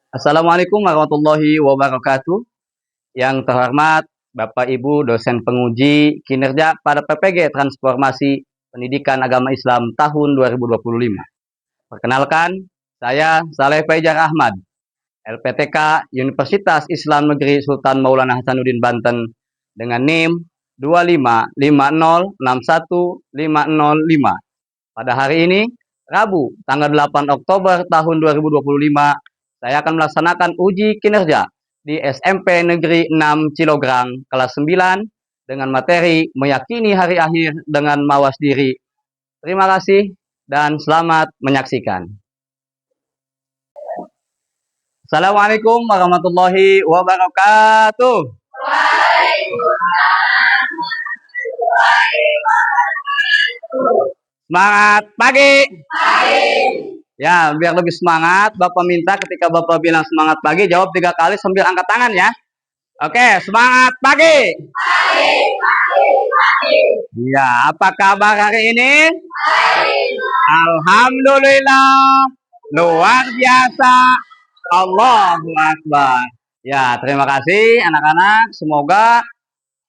Assalamualaikum warahmatullahi wabarakatuh. Yang terhormat Bapak Ibu dosen penguji kinerja pada PPG Transformasi Pendidikan Agama Islam tahun 2025. Perkenalkan, saya Saleh Fajar Ahmad, LPTK Universitas Islam Negeri Sultan Maulana Hasanuddin Banten dengan NIM 255061505. Pada hari ini, Rabu, tanggal 8 Oktober tahun 2025, saya akan melaksanakan uji kinerja di SMP Negeri 6 Cilograng kelas 9 dengan materi meyakini hari akhir dengan mawas diri. Terima kasih dan selamat menyaksikan. Assalamualaikum warahmatullahi wabarakatuh. Semangat pagi. Ya, biar lebih semangat, Bapak minta ketika Bapak bilang semangat pagi, jawab 3 kali sambil angkat tangan ya. Oke, semangat pagi. Ya, apa kabar hari ini? Alhamdulillah, luar biasa. Allahu Akbar. Ya, terima kasih anak-anak. Semoga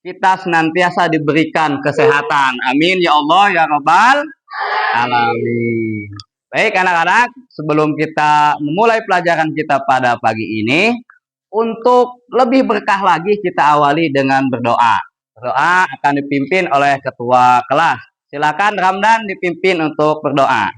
kita senantiasa diberikan kesehatan. Amin ya Allah ya Rabbal alamin. Baik anak-anak, sebelum kita memulai pelajaran kita pada pagi ini, untuk lebih berkah lagi kita awali dengan berdoa. Berdoa akan dipimpin oleh ketua kelas. Silakan Ramdan dipimpin untuk berdoa.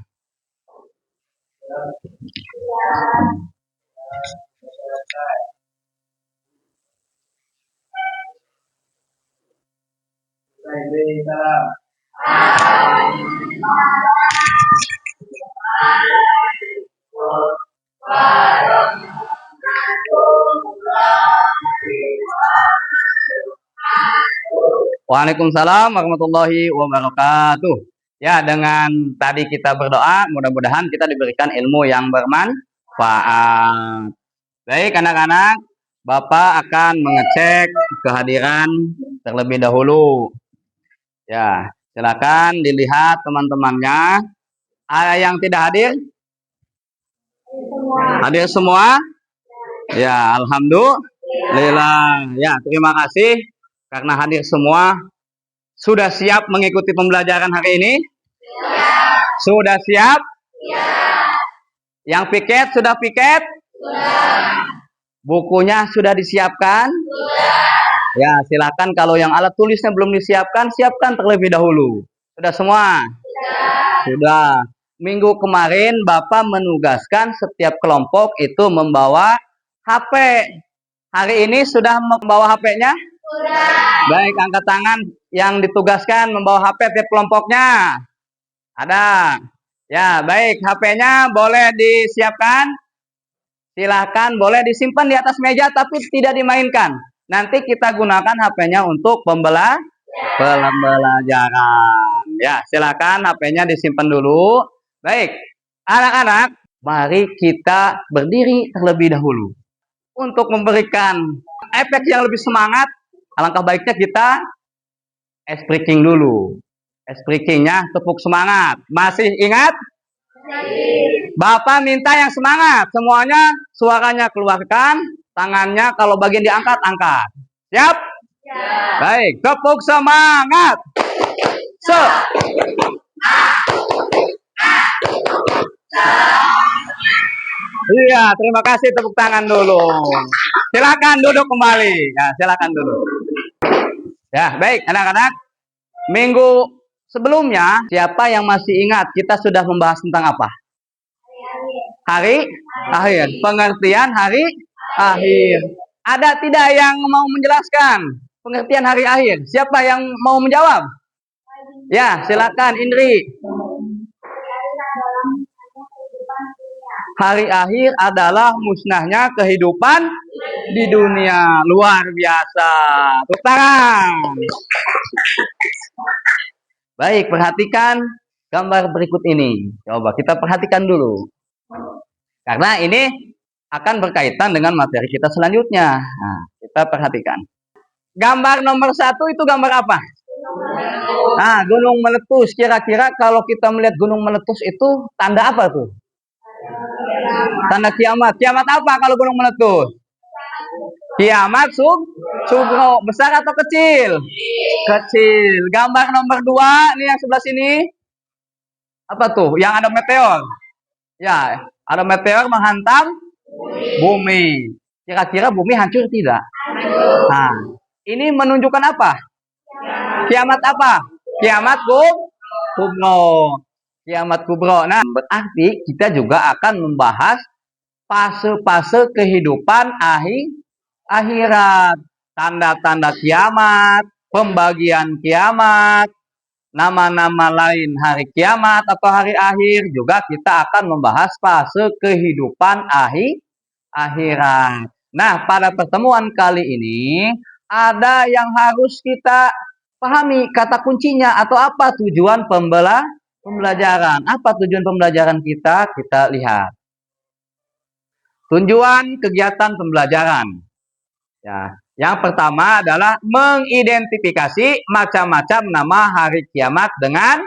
Waalaikumsalam warahmatullahi wabarakatuh. Ya, dengan tadi kita berdoa, mudah-mudahan kita diberikan ilmu yang bermanfaat. Baik anak-anak, Bapak akan mengecek kehadiran terlebih dahulu. Ya, silakan dilihat teman-temannya. Ada yang tidak hadir? Hadir semua? Ya, alhamdulillah. Ya, terima kasih karena hadir semua. Sudah siap mengikuti pembelajaran hari ini? Sudah siap? Yang piket sudah piket? Bukunya sudah disiapkan? Ya, silakan kalau yang alat tulisnya belum disiapkan, siapkan terlebih dahulu. Sudah semua? Sudah. Minggu kemarin Bapak menugaskan setiap kelompok itu membawa HP. Hari ini sudah membawa HP-nya? Sudah. Baik, angkat tangan yang ditugaskan membawa HP tiap kelompoknya. Ada. Ya, baik. HP-nya boleh disiapkan. Silahkan, boleh disimpan di atas meja tapi tidak dimainkan. Nanti kita gunakan HP-nya untuk pembelajaran. Ya, silakan HP-nya disimpan dulu. Baik, anak-anak, mari kita berdiri terlebih dahulu. Untuk memberikan efek yang lebih semangat, alangkah baiknya kita ice breaking dulu. Ice breaking-nya tepuk semangat. Masih ingat? Bapak minta yang semangat. Semuanya suaranya keluarkan. Tangannya kalau bagian diangkat, angkat. Siap? Baik, tepuk semangat. Iya, terima kasih, tepuk tangan dulu. Silakan duduk kembali. Ya, silakan duduk. Ya, baik anak-anak. Minggu sebelumnya, siapa yang masih ingat kita sudah membahas tentang apa? Hari akhir. Pengertian hari akhir. Ada tidak yang mau menjelaskan pengertian hari akhir? Siapa yang mau menjawab? Ya, silakan Indri. Hari akhir adalah musnahnya kehidupan di dunia. Luar biasa. Tepuk tangan. Baik, perhatikan gambar berikut ini. Coba kita perhatikan dulu. Karena ini akan berkaitan dengan materi kita selanjutnya. Nah, kita perhatikan. Gambar nomor 1 itu gambar apa? Nah, gunung meletus. Kira-kira kalau kita melihat gunung meletus itu tanda apa tuh? Tanda kiamat. Kiamat apa kalau gunung meletus? Kiamat sugro. Besar atau kecil? Kecil. Gambar nomor 2 nih yang sebelah sini. Apa tuh? Yang ada meteor. Ya, ada meteor menghantam bumi. Kira-kira bumi hancur tidak? Nah, ini menunjukkan apa? Kiamat apa? Kiamat kubro. Kiamat kubro. Nah, berarti kita juga akan membahas fase-fase kehidupan akhirat. Tanda-tanda kiamat, pembagian kiamat, nama-nama lain hari kiamat atau hari akhir. Juga kita akan membahas fase kehidupan akhirat. Nah, pada pertemuan kali ini ada yang harus kita pahami kata kuncinya atau apa tujuan pembelajaran. Apa tujuan pembelajaran kita? Kita lihat. Tujuan kegiatan pembelajaran. Ya, yang pertama adalah mengidentifikasi macam-macam nama hari kiamat dengan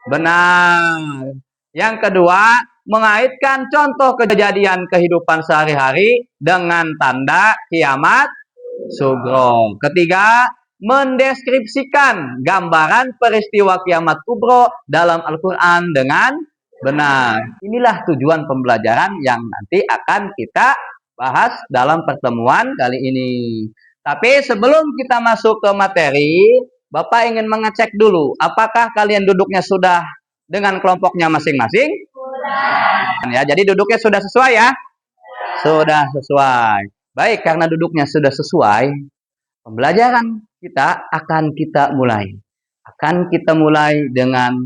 benar. Yang kedua, mengaitkan contoh kejadian kehidupan sehari-hari dengan tanda kiamat sugro. Ketiga, mendeskripsikan gambaran peristiwa kiamat kubro dalam Al-Quran dengan benar. Inilah tujuan pembelajaran yang nanti akan kita bahas dalam pertemuan kali ini. Tapi sebelum kita masuk ke materi, Bapak ingin mengecek dulu, apakah kalian duduknya sudah dengan kelompoknya masing-masing? Ya, jadi duduknya sudah sesuai ya? Sudah sesuai. Baik, karena duduknya sudah sesuai, pembelajaran kita akan kita mulai. Akan kita mulai dengan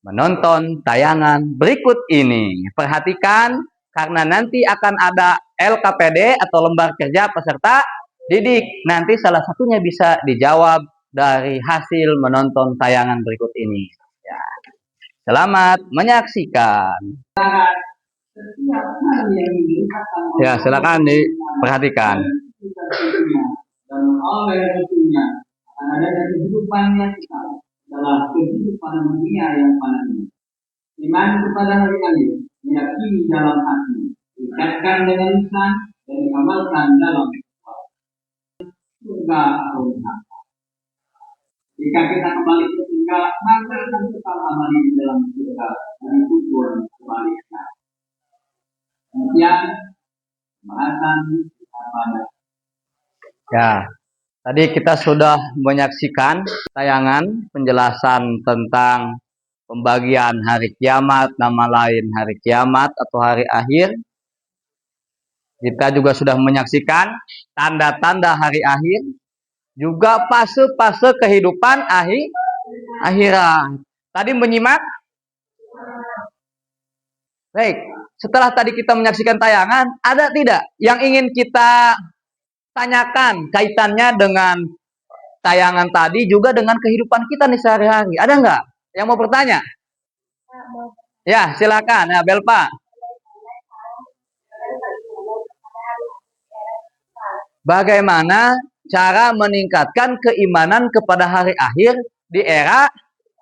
menonton tayangan berikut ini. Perhatikan, karena nanti akan ada LKPD atau lembar kerja peserta didik. Nanti salah satunya bisa dijawab dari hasil menonton tayangan berikut ini. Ya. Selamat menyaksikan. Ya, silakan diperhatikan. Ada kehidupan yang kita dalam kehidupan dunia yang panas. Iman kepada hari akhir, diyakini dalam hati, diucapkan dengan lisan dan diamalkan dalam surga atau neraka. Jika kita kembali ke surga, maka kita tetap amal di dalam surga dan tujuan kembali ke neraka. Kemudian pembahasan pada. Ya, tadi kita sudah menyaksikan tayangan penjelasan tentang pembagian hari kiamat, nama lain hari kiamat atau hari akhir. Kita juga sudah menyaksikan tanda-tanda hari akhir, juga fase-fase kehidupan akhirat. Tadi menyimak? Baik, setelah tadi kita menyaksikan tayangan, ada tidak yang ingin kita tanyakan kaitannya dengan tayangan tadi juga dengan kehidupan kita nih sehari-hari? Ada nggak yang mau bertanya? Ya, silakan. Ya, Belpa. Bagaimana cara meningkatkan keimanan kepada hari akhir di era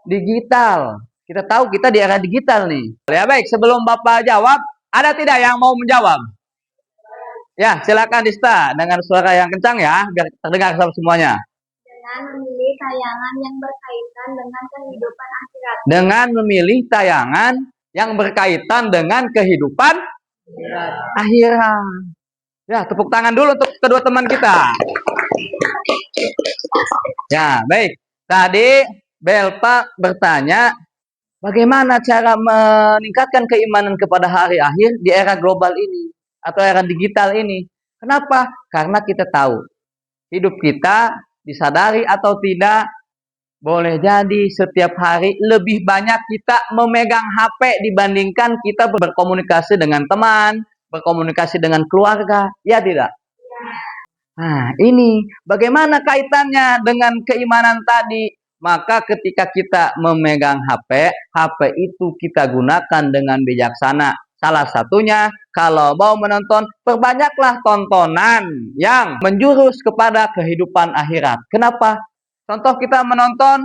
digital? Kita tahu kita di era digital nih. Ya baik, sebelum Bapak jawab, ada tidak yang mau menjawab? Ya, silakan Dista dengan suara yang kencang ya, biar terdengar sama semuanya. Dengan memilih tayangan yang berkaitan dengan kehidupan akhirat. Dengan memilih tayangan yang berkaitan dengan kehidupan akhirat. Ya, tepuk tangan dulu untuk kedua teman kita. Ya, baik. Tadi Belpa bertanya, bagaimana cara meningkatkan keimanan kepada hari akhir di era global ini atau era digital ini? Kenapa? Karena kita tahu hidup kita, disadari atau tidak, boleh jadi setiap hari lebih banyak kita memegang HP dibandingkan kita berkomunikasi dengan teman, berkomunikasi dengan keluarga, ya tidak? Nah, ini bagaimana kaitannya dengan keimanan tadi? Maka ketika kita memegang HP, HP itu kita gunakan dengan bijaksana. Salah satunya, kalau mau menonton, perbanyaklah tontonan yang menjurus kepada kehidupan akhirat. Kenapa? Contoh kita menonton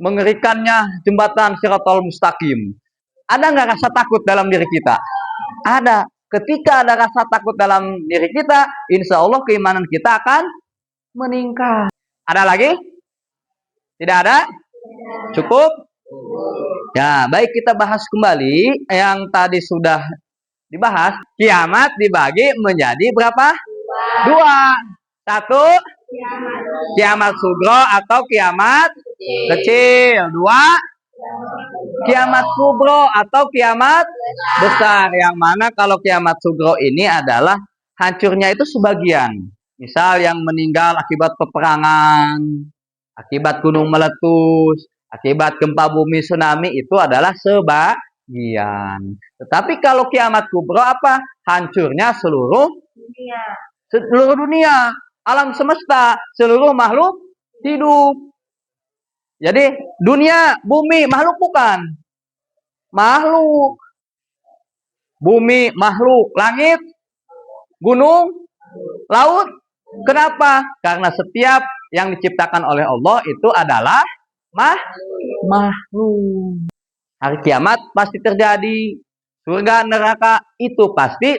mengerikannya jembatan Shirathul Mustaqim. Ada nggak rasa takut dalam diri kita? Ada. ketika ada rasa takut dalam diri kita, insya Allah keimanan kita akan meningkat. Ada lagi? Tidak ada? Cukup? Ya, baik, kita bahas kembali yang tadi sudah dibahas. Kiamat dibagi menjadi berapa? Dua. Satu, kiamat sugro atau kiamat kecil. Dua, kiamat kubro atau kiamat besar. Yang mana kalau kiamat sugro ini adalah hancurnya itu sebagian. Misal yang meninggal akibat peperangan, akibat gunung meletus, akibat gempa bumi, tsunami, itu adalah sebagian. Tetapi kalau kiamat kubro apa? Hancurnya seluruh dunia, alam semesta, seluruh makhluk hidup. Jadi dunia, bumi, makhluk bukan? Makhluk. Bumi, makhluk. Langit, gunung, laut. Kenapa? Karena setiap yang diciptakan oleh Allah itu adalah makhluk. Hari kiamat pasti terjadi. Surga, neraka itu pasti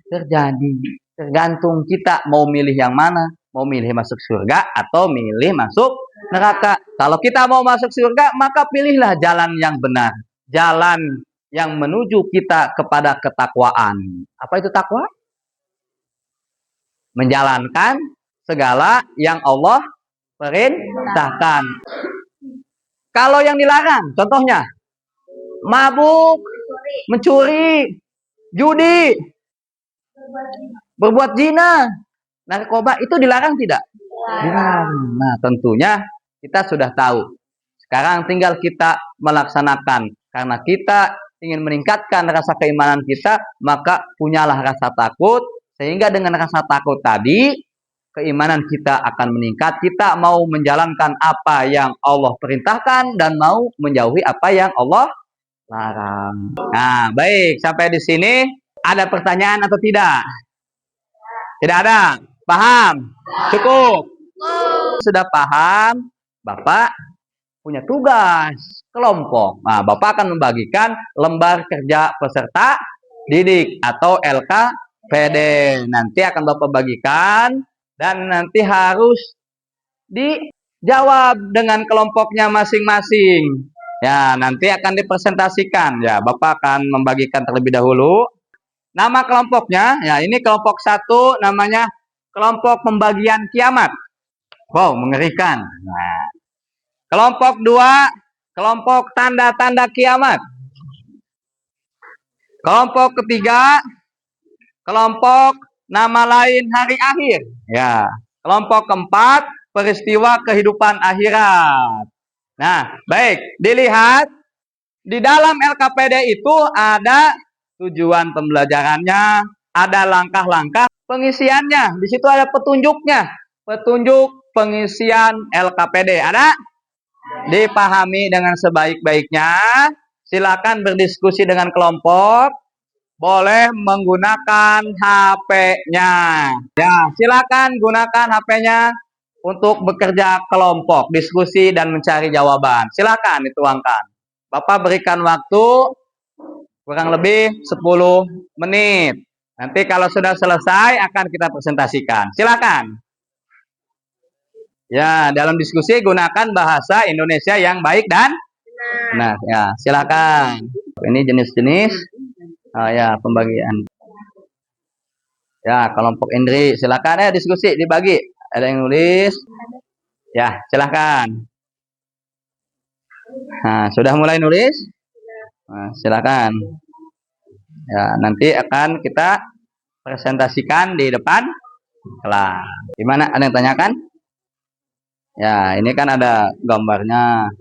terjadi. Tergantung kita mau milih yang mana. Mau milih masuk surga atau milih masuk neraka. Kalau kita mau masuk surga, maka pilihlah jalan yang benar. Jalan yang menuju kita kepada ketakwaan. Apa itu takwa? Menjalankan segala yang Allah perintahkan. Kalau yang dilarang, contohnya mabuk, mencuri, judi, berbuat zina, narkoba, itu dilarang tidak? Dilarang. Nah, tentunya kita sudah tahu. Sekarang tinggal kita melaksanakan. Karena kita ingin meningkatkan rasa keimanan kita, maka punyalah rasa takut. Sehingga dengan rasa takut tadi, keimanan kita akan meningkat. Kita mau menjalankan apa yang Allah perintahkan dan mau menjauhi apa yang Allah larang. Nah, baik. Sampai di sini ada pertanyaan atau tidak? Tidak ada. Paham? Cukup. Sudah paham? Bapak punya tugas kelompok. Nah, Bapak akan membagikan lembar kerja peserta didik atau LKPD. Nanti akan Bapak bagikan dan nanti harus dijawab dengan kelompoknya masing-masing. Ya, nanti akan dipresentasikan. Ya, Bapak akan membagikan terlebih dahulu. Nama kelompoknya, ya ini kelompok 1 namanya kelompok pembagian kiamat. Wow, mengerikan. Nah, kelompok 2, kelompok tanda-tanda kiamat. Kelompok ketiga, kelompok nama lain hari akhir. Ya, kelompok keempat, peristiwa kehidupan akhirat. Nah, baik, dilihat di dalam LKPD itu ada tujuan pembelajarannya, ada langkah-langkah pengisiannya. Di situ ada petunjuknya. Petunjuk pengisian LKPD. Ada? Dipahami dengan sebaik-baiknya. Silakan berdiskusi dengan kelompok. Boleh menggunakan HP-nya. Ya, silakan gunakan HP-nya untuk bekerja kelompok, diskusi dan mencari jawaban. Silakan dituangkan. Bapak berikan waktu kurang lebih 10 menit. Nanti kalau sudah selesai akan kita presentasikan. Silakan. Ya, dalam diskusi gunakan bahasa Indonesia yang baik dan benar. Ya, silakan. Ini jenis-jenis ya pembagian. Ya, kelompok Indri, silakan ya diskusi dibagi. Ada yang nulis? Ya, silakan. Nah, sudah mulai nulis? Nah, silakan. Ya, nanti akan kita presentasikan di depan kelas. Gimana? Ada yang tanyakan? Ya, ini kan ada gambarnya.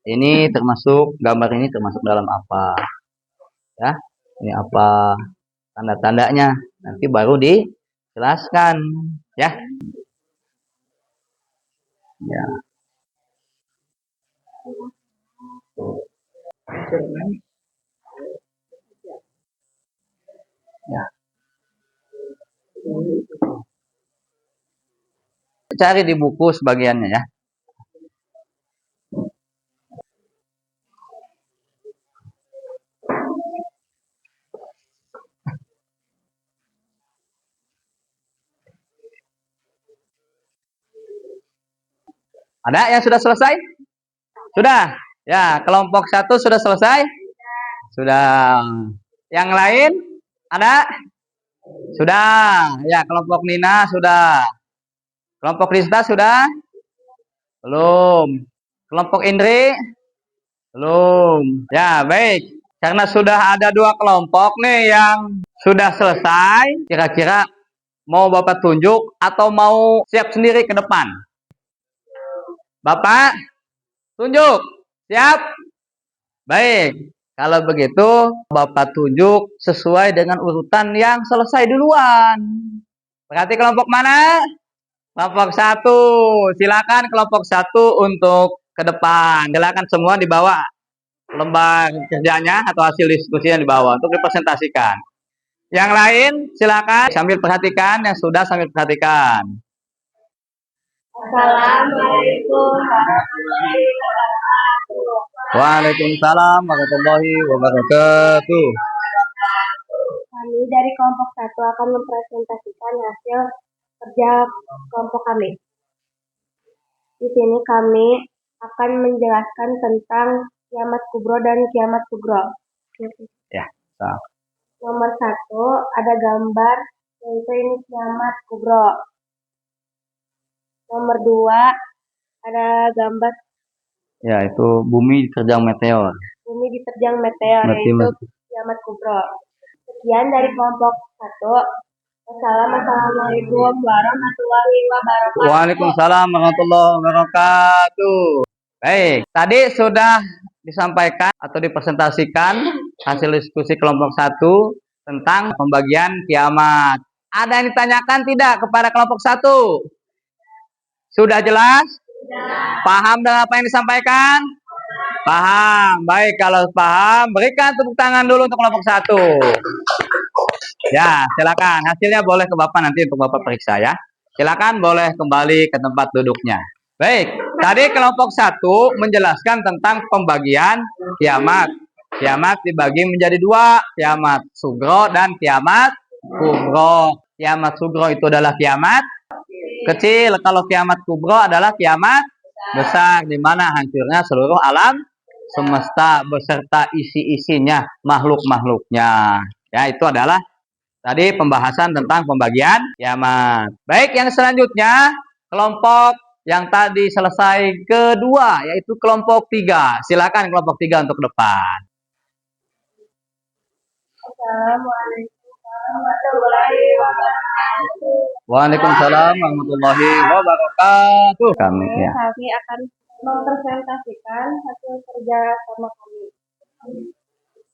Ini termasuk gambar ini termasuk dalam apa? Ya, ini apa? Tanda-tandanya. Nanti baru dijelaskan, ya. Ya. Ya. Cari di buku sebagiannya ya. Ada yang sudah selesai? Sudah. Ya, kelompok 1 sudah selesai? Sudah. Yang lain? Ada? Sudah. Ya, kelompok Nina sudah. Kelompok Rista sudah? Belum. Kelompok Indri? Belum. Ya, baik. Karena sudah ada 2 kelompok nih yang sudah selesai, kira-kira mau Bapak tunjuk atau mau siap sendiri ke depan? Bapak, tunjuk. Siap? Baik. Kalau begitu, Bapak tunjuk sesuai dengan urutan yang selesai duluan. Berarti kelompok mana? Kelompok 1. Silakan kelompok 1 untuk ke depan. Silakan semua dibawa lembar kerjanya atau hasil diskusinya dibawa untuk dipresentasikan. Yang lain silakan sambil perhatikan, yang sudah sambil perhatikan. Assalamualaikum warahmatullahi wabarakatuh. Waalaikumsalam warahmatullahi wabarakatuh. Kami dari kelompok 1 akan mempresentasikan hasil kerja kelompok kami. Di sini kami akan menjelaskan tentang kiamat kubro dan kiamat sugro. Ya, so. Nomor 1 ada gambar yaitu ini kiamat kubro. Nomor 2 ada gambar Ya, itu bumi diterjang meteor. bumi diterjang meteor Mati, yaitu mati. kiamat kubro. Sekian dari kelompok 1. Wassalamualaikum warahmatullahi wabarakatuh. Waalaikumsalam warahmatullahi wabarakatuh. Baik, tadi sudah disampaikan atau dipresentasikan hasil diskusi kelompok 1 tentang pembagian kiamat. Ada yang ditanyakan tidak kepada kelompok 1? Sudah jelas? Paham dengan apa yang disampaikan? Paham. Baik, kalau paham, berikan tepuk tangan dulu untuk kelompok 1. Ya, silakan. Hasilnya boleh ke Bapak nanti untuk Bapak periksa ya. Silakan boleh kembali ke tempat duduknya. Baik, tadi kelompok 1 menjelaskan tentang pembagian kiamat. Kiamat dibagi menjadi 2, kiamat sugro dan kiamat kubro. Kiamat sugro itu adalah kiamat kecil, kalau kiamat kubro adalah kiamat besar, di mana hancurnya seluruh alam semesta beserta isi-isinya, makhluk-makhluknya. Ya, itu adalah tadi pembahasan tentang pembagian kiamat. Baik, yang selanjutnya kelompok yang tadi selesai kedua, yaitu kelompok 3. Silakan kelompok 3 untuk depan. Assalamualaikum warahmatullahi wabarakatuh. Waalaikumsalam warahmatullahi wabarakatuh. Kami ya. Kami akan mempresentasikan hasil kerja sama kami.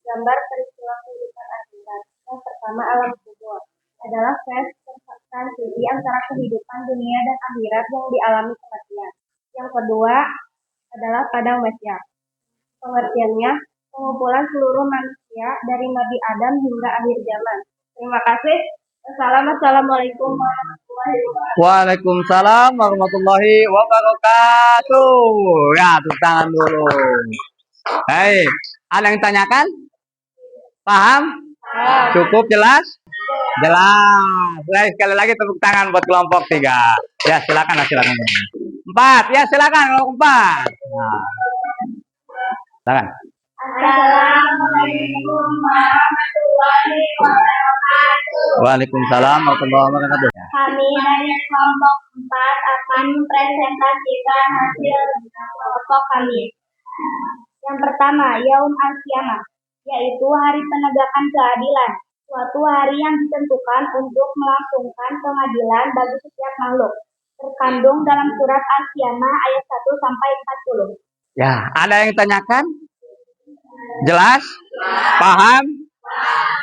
Gambar peristiwa kehidupan akhirat. Yang pertama, alam kubur adalah fase transisi antara kehidupan dunia dan akhirat yang dialami kematian. Yang kedua adalah padang mahsyar. Pengertiannya, pengumpulan seluruh manusia dari Nabi Adam hingga akhir zaman. Terima kasih. Assalamualaikum warahmatullahi wabarakatuh. Waalaikumsalam warahmatullahi wabarakatuh. Ya, tepuk tangan dulu. Hai, ada yang tanyakan? Paham? Cukup jelas? Jelas. Baik, sekali lagi tepuk tangan buat kelompok 3. Ya, silakan. 4. Ya, silakan kelompok 4. Nah. Silakan. Assalamualaikum warahmatullahi wabarakatuh. Waalaikumsalam warahmatullahi wabarakatuh. Kami dari kelompok 4 akan mempresentasikan hasil kelompok kami. Yang pertama, Yaum Al-Qiyamah, yaitu hari penegakan keadilan, suatu hari yang ditentukan untuk melangsungkan pengadilan bagi setiap makhluk. Terkandung dalam surat Al-Qiyamah ayat 1 sampai 40. Ya, ada yang tanyakan? Jelas? Paham?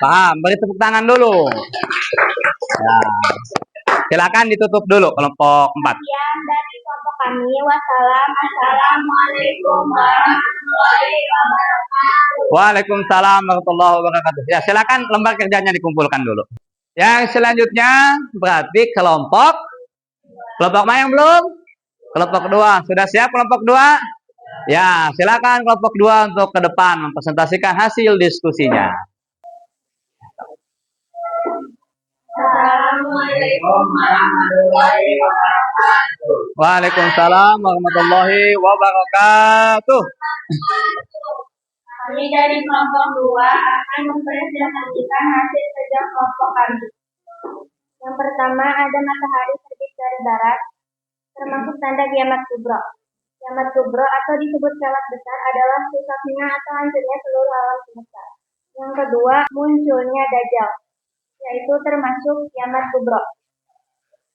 Paham. Beri tepuk tangan dulu. Ya. Silakan ditutup dulu kelompok 4. Sekian dari kelompok kami. Assalamualaikum warahmatullahi wabarakatuh. Waalaikumsalam warahmatullahi wabarakatuh. Ya, silakan lembar kerjanya dikumpulkan dulu. Yang selanjutnya berarti kelompok mana yang belum? Kelompok 2. Sudah siap kelompok 2? Ya, silakan kelompok 2 untuk ke depan mempresentasikan hasil diskusinya. Assalamualaikum warahmatullahi wabarakatuh. Waalaikumsalam warahmatullahi wabarakatuh. Kami dari kelompok 2 akan mempresentasikan hasil kerja kelompok kami. Yang pertama ada matahari terbit dari barat, termasuk tanda kiamat kubro. Kiamat kubro atau disebut kiamat besar adalah rusaknya atau hancurnya seluruh alam semesta. Yang kedua, munculnya Dajjal, yaitu termasuk kiamat kubro.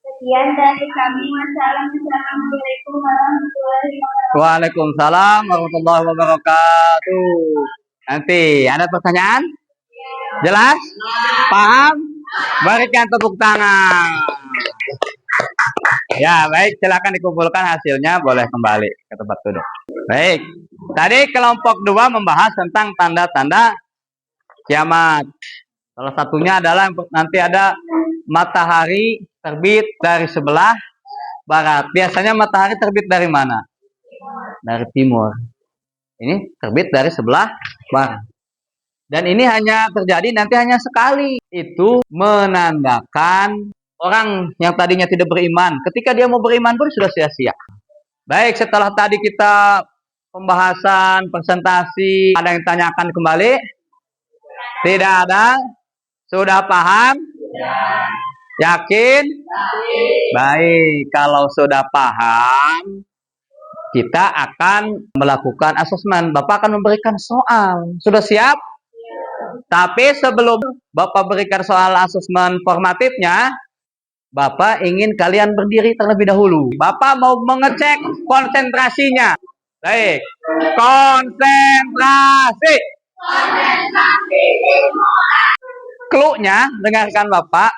Sekian dari kami. Wassalamualaikum warahmatullahi wabarakatuh. Waalaikumsalam warahmatullahi wabarakatuh. Nanti ada pertanyaan? Jelas? Paham? Berikan tepuk tangan. Ya, baik. Silakan dikumpulkan hasilnya. Boleh kembali ke tempat duduk. Baik. Tadi kelompok 2 membahas tentang tanda-tanda kiamat. Salah satunya adalah nanti ada matahari terbit dari sebelah barat. Biasanya matahari terbit dari mana? Dari timur. Ini terbit dari sebelah barat. Dan ini hanya terjadi nanti hanya sekali. Itu menandakan orang yang tadinya tidak beriman, ketika dia mau beriman pun sudah sia-sia. Baik, setelah tadi kita pembahasan, presentasi, ada yang tanyakan kembali? Tidak ada? Sudah paham? Yakin? Baik, kalau sudah paham, kita akan melakukan asesmen. Bapak akan memberikan soal. Sudah siap? Tapi sebelum Bapak berikan soal asesmen formatifnya, Bapak ingin kalian berdiri terlebih dahulu. Bapak mau mengecek konsentrasinya. Baik, konsentrasi. Clue-nya, dengarkan Bapak.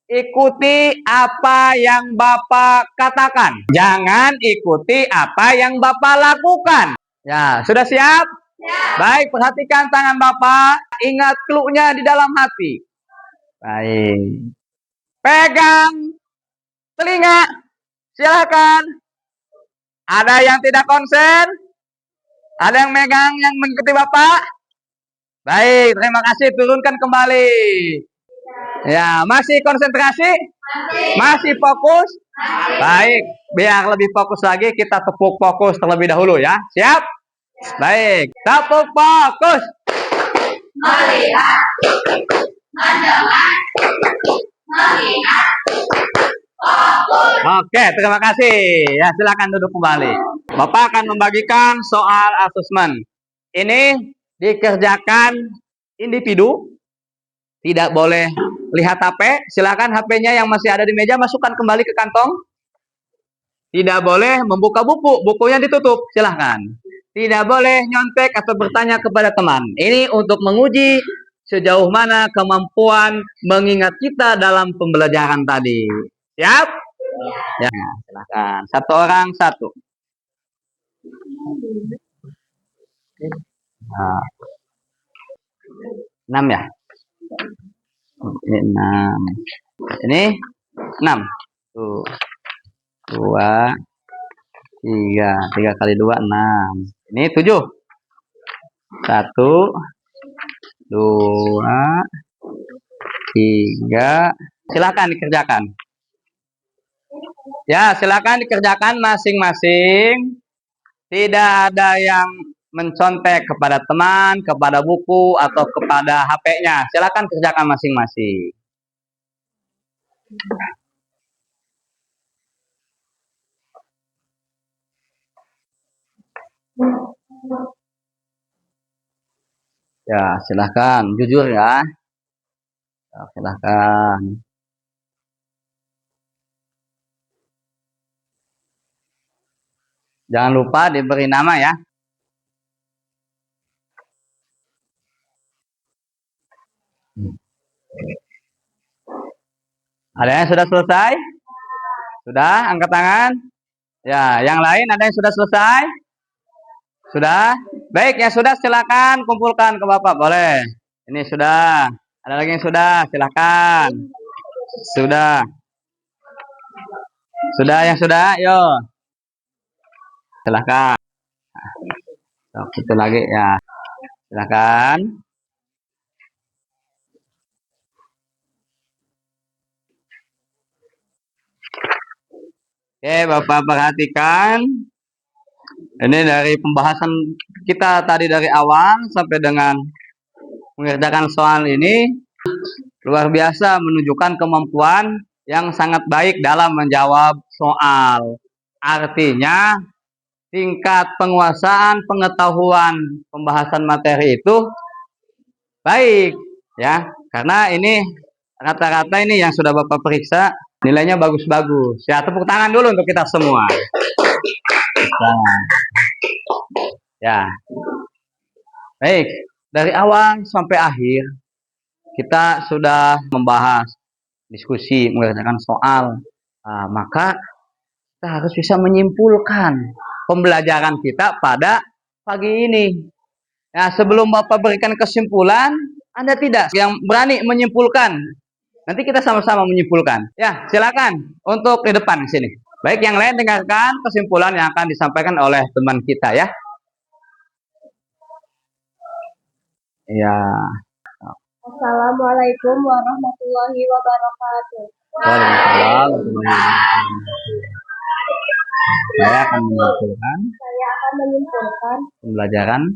Ikuti apa yang Bapak katakan. Jangan ikuti apa yang Bapak lakukan. Ya, sudah siap? Baik, perhatikan tangan Bapak. Ingat clue-nya di dalam hati. Baik. Pegang telinga. Silakan. Ada yang tidak konsen? Ada yang megang yang mengikuti Bapak? Baik, terima kasih. Turunkan kembali. Ya, masih konsentrasi? Masih fokus? Baik, biar lebih fokus lagi kita tepuk fokus terlebih dahulu ya. Siap? Baik, tepuk fokus. Melihat, mendengar, melihat, fokus. Oke, terima kasih. Ya, silakan duduk kembali. Bapak akan membagikan soal asesmen. Ini dikerjakan individu. Tidak boleh lihat HP. Silakan HP-nya yang masih ada di meja masukkan kembali ke kantong. Tidak boleh membuka buku. Bukunya ditutup. Silahkan. Tidak boleh nyontek atau bertanya kepada teman. Ini untuk menguji sejauh mana kemampuan mengingat kita dalam pembelajaran tadi. Siap? Ya, silahkan. Satu orang satu. Nah. 6 ya? Ini 6. Ini 6. Tuh. 2, 3. 3 kali 2, 6. Ini 7. 1, 2, 3. Silakan dikerjakan. Ya, silakan dikerjakan masing-masing. Tidak ada yang mencontek kepada teman, kepada buku, atau kepada HP-nya. Silakan kerjakan masing-masing. Ya, silahkan. Jujur ya. Ya, silahkan. Jangan lupa diberi nama ya. Ada yang sudah selesai? Sudah? Angkat tangan. Ya, yang lain ada yang sudah selesai? Sudah? Baik, yang sudah silakan kumpulkan ke Bapak, boleh. Ini sudah. Ada lagi yang sudah, silakan. Sudah. Sudah yang sudah, yuk. Silakan. Itu lagi ya. Silakan. Oke, Bapak perhatikan. Ini dari pembahasan kita tadi dari awal sampai dengan mengerjakan soal ini luar biasa menunjukkan kemampuan yang sangat baik dalam menjawab soal. Artinya tingkat penguasaan pengetahuan pembahasan materi itu baik ya. Karena ini rata-rata ini yang sudah Bapak periksa nilainya bagus-bagus. Ya, tepuk tangan dulu untuk kita semua. Nah, ya. Baik, dari awal sampai akhir kita sudah membahas diskusi mengerjakan soal. Nah, maka kita harus bisa menyimpulkan pembelajaran kita pada pagi ini. Nah, sebelum Bapak berikan kesimpulan, Anda tidak yang berani menyimpulkan. Nanti kita sama-sama menyimpulkan. Ya, silakan untuk di depan sini. Baik, yang lain dengarkan kesimpulan yang akan disampaikan oleh teman kita ya. Ya. Assalamualaikum warahmatullahi wabarakatuh. Waalaikumsalam. Saya akan menyimpulkan pembelajaran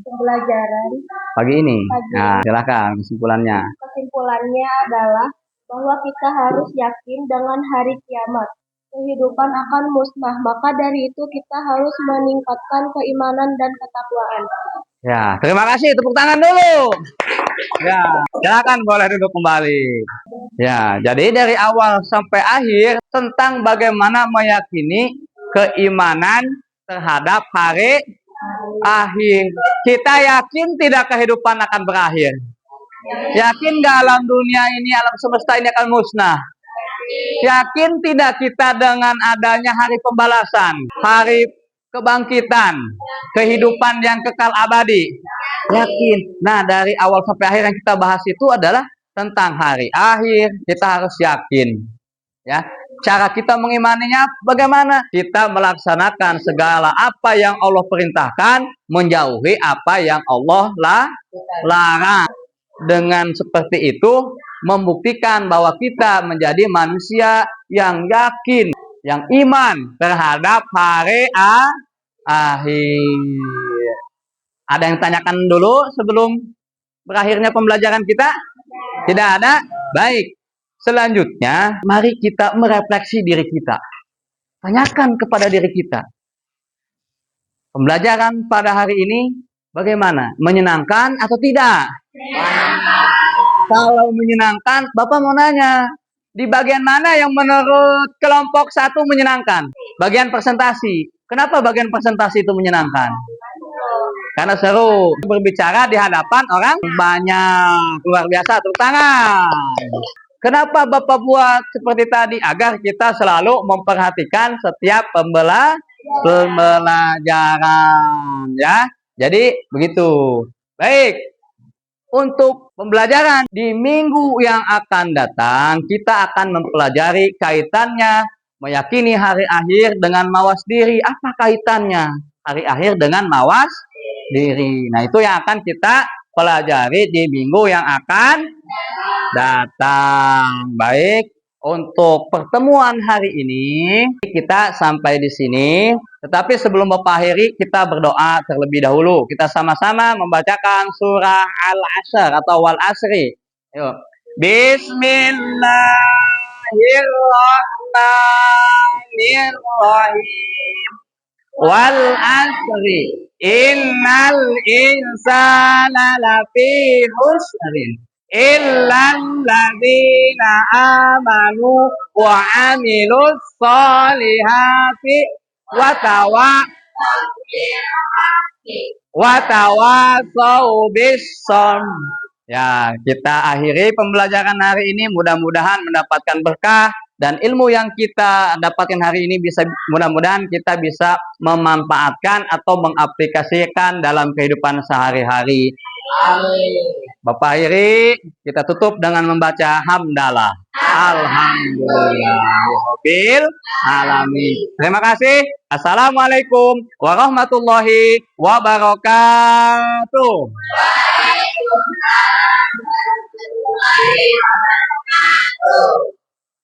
pagi ini. Nah, silakan kesimpulannya. Kesimpulannya adalah bahwa kita harus yakin dengan hari kiamat. Kehidupan akan musnah, maka dari itu kita harus meningkatkan keimanan dan ketakwaan. Ya, terima kasih. Tepuk tangan dulu. Ya, silakan boleh duduk kembali. Ya, jadi dari awal sampai akhir tentang bagaimana meyakini keimanan terhadap hari akhir. Kita yakin tidak kehidupan akan berakhir? Yakin nggak alam dunia ini, alam semesta ini akan musnah? Yakin tidak kita dengan adanya hari pembalasan, hari kebangkitan, kehidupan yang kekal abadi? Yakin. Nah, dari awal sampai akhir yang kita bahas itu adalah tentang hari akhir. Kita harus yakin. Ya, cara kita mengimaninya bagaimana? Kita melaksanakan segala apa yang Allah perintahkan, menjauhi apa yang Allah larang. Dengan seperti itu membuktikan bahwa kita menjadi manusia yang yakin, yang iman terhadap hari akhir. Ada yang tanyakan dulu sebelum berakhirnya pembelajaran kita? Tidak ada? Baik. Selanjutnya, mari kita merefleksi diri kita. Tanyakan kepada diri kita. Pembelajaran pada hari ini bagaimana? Menyenangkan atau tidak? Kalau menyenangkan, Bapak mau nanya, di bagian mana yang menurut kelompok satu menyenangkan? Bagian presentasi. Kenapa bagian presentasi itu menyenangkan? Karena seru. Berbicara di hadapan orang banyak. Luar biasa, tepuk tangan. Kenapa Bapak buat seperti tadi? Agar kita selalu memperhatikan setiap pembelajaran. Ya, jadi begitu. Baik. Untuk pembelajaran di minggu yang akan datang, kita akan mempelajari kaitannya meyakini hari akhir dengan mawas diri. Apa kaitannya hari akhir dengan mawas diri? Nah, itu yang akan kita pelajari di minggu yang akan datang. Baik, untuk pertemuan hari ini kita sampai di sini. Tetapi sebelum Bapak akhiri, kita berdoa terlebih dahulu. Kita sama-sama membacakan surah Al-Asr atau Wal Asri. Yuk. Bismillahirrahmanirrahim. Wal asri. Innal insana lafi husrin. Illal ladzina amanu wa amilus solihati watawasau bisom. Ya, kita akhiri pembelajaran hari ini. Mudah-mudahan mendapatkan berkah dan ilmu yang kita dapatkan hari ini bisa mudah-mudahan kita bisa memanfaatkan atau mengaplikasikan dalam kehidupan sehari-hari. Amin. Bapak akhiri, kita tutup dengan membaca hamdalah. Alhamdulillahirabbil alamin. Terima kasih. Assalamualaikum warahmatullahi wabarakatuh. Waalaikumsalam warahmatullahi wabarakatuh.